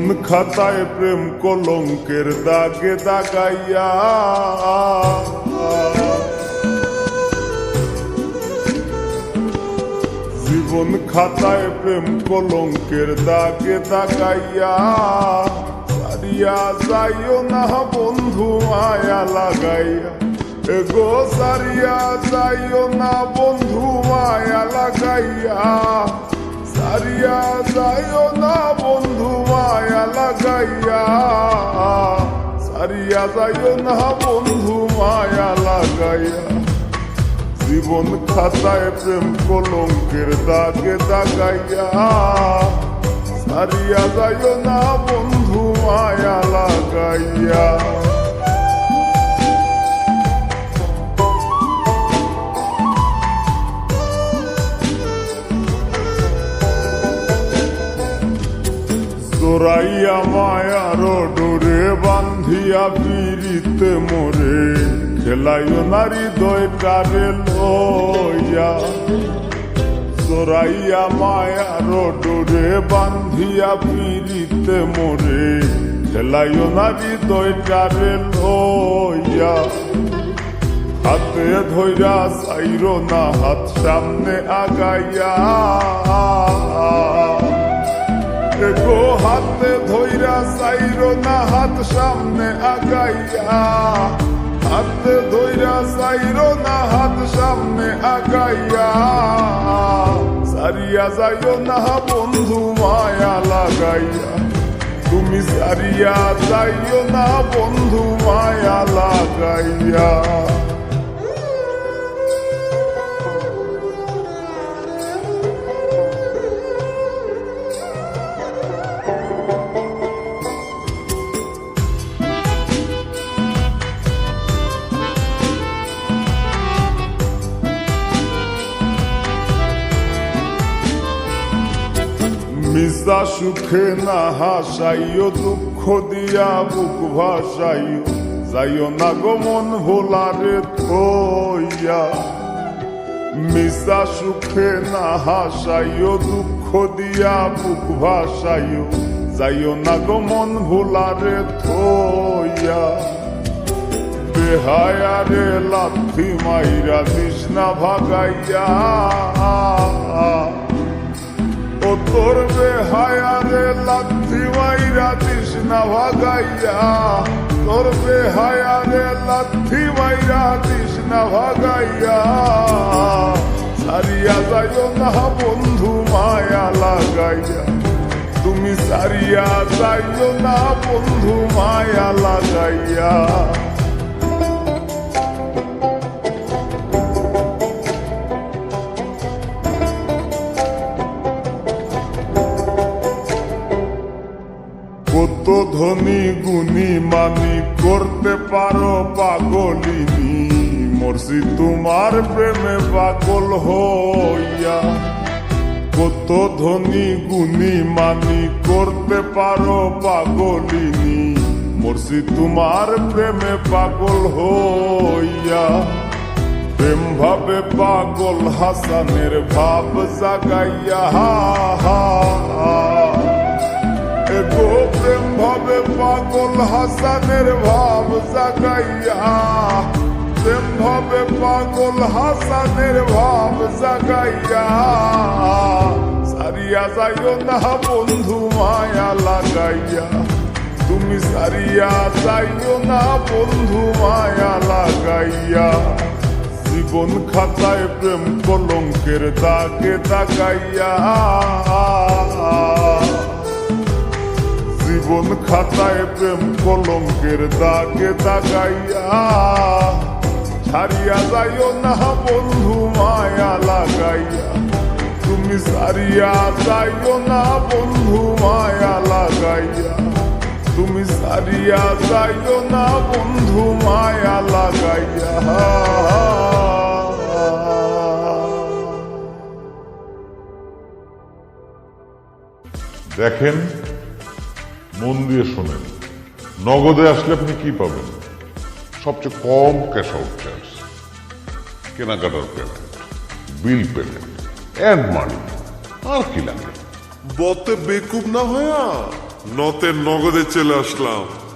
জীবন খাতায় প্রেম কলঙ্কের দাগে দাগাইয়া জীবন খাতায় প্রেম কলঙ্কের দাগে দাগাইয়া সারিয়া যাইও না বন্ধু মায়া লাগাইয়া এগো সারিয়া যাইও না বন্ধু মায়া লাগাইয়া সারিয়া যাইও না বন্ধু মায়া লাগাইয়া সারিয়া যাইও না বন্ধু মায়া লাগাইয়া জীবন খাতায় প্রেম কলঙ্কের দাগে দাগাইয়া সারিয়া যাইও না বন্ধু মায়া লাগাইয়া জোরাইয়া মায়ার ডোরে বান্ধিয়া পিরিতে মোরে খেলাইও নারী দয়টারে লইয়া জোরাইয়া মায়ার ডোরে বান্ধিয়া পিরিতে মোরে খেলাইও নারী দয়টারে লইয়া হাতে ধইরা চাইরো না হাত সামনে আগাইয়া গো হাতে ধইরা চাইরো না হাত সামনে আগাইয়া হাতে ধইরা চাইরো না হাত সামনে আগাইয়া সারিয়া যাইও না বন্ধু মায়া লাগাইয়া তুমি সারিয়া যাইও না বন্ধু মায়া লাগাইয়া মিশা সুখে না হাসাইও দুঃখ দিয়া বুক ভাসাইও যাইও না গো মন ভোলারে থইয়া মিশা সুখে না হাসাইও দুঃখ দিয়া বুক ভাসাইও যাইও না গো মন ভোলারে থইয়া বেহায়ারে লাথি মাইরা দিস না ভাগাইয়া ও তোর বেহায়ারে লাথি মাইরা দিস না ভাগাইয়া তোর বেহায়ারে লাথি মাইরা দিস না ভাগাইয়া সারিয়া যাইও না বন্ধু মায়া লাগাইয়া তুমি সারিয়া যাইও না বন্ধু মায়া লাগাইয়া কত ধনী গুণী মানি করতে পারো পাগলিনী মরছি তোমার প্রেমে পাগল হইয়া কত ধনী গুণী মানি করতে পারো পাগলিনী মরছি তোমার প্রেমে পাগল হইয়া প্রেম ভাবে পাগল হাসানের ভাব জাগাইয়া গো প্রেম ভাবে পাগল হাসানের ভাব জাগাইয়া প্রেম ভাবে পাগল হাসানের ভাব জাগাইয়া সারিয়া যাইও না বন্ধু মায়া লাগাইয়া তুমি সারিয়া যাইও না বন্ধু মায়া লাগাইয়া জীবন খাতায় প্রেম কলঙ্কের দাগে দাগাইয়া জীবন খাতায় প্রেম কলঙ্কের দাগে দাগাইয়া ছাড়িয়া যাইও না বন্ধু মায়া লাগাইয়া তুমি সারিয়া যাইও না বন্ধু মায়া লাগাইয়া তুমি সারিয়া যাইও না বন্ধু মায়া লাগাইয়া দেখেন, মন দিয়ে শোনেন, নগদে আসলে আপনি কি পাবেন? সবচেয়ে কম ক্যাশ আউট চার্জ, কেনাকাটার payment, bill payment, and money. আর কি লাগে? বতে বেকুব না হয়া নতে নগদে চলে আসলাম।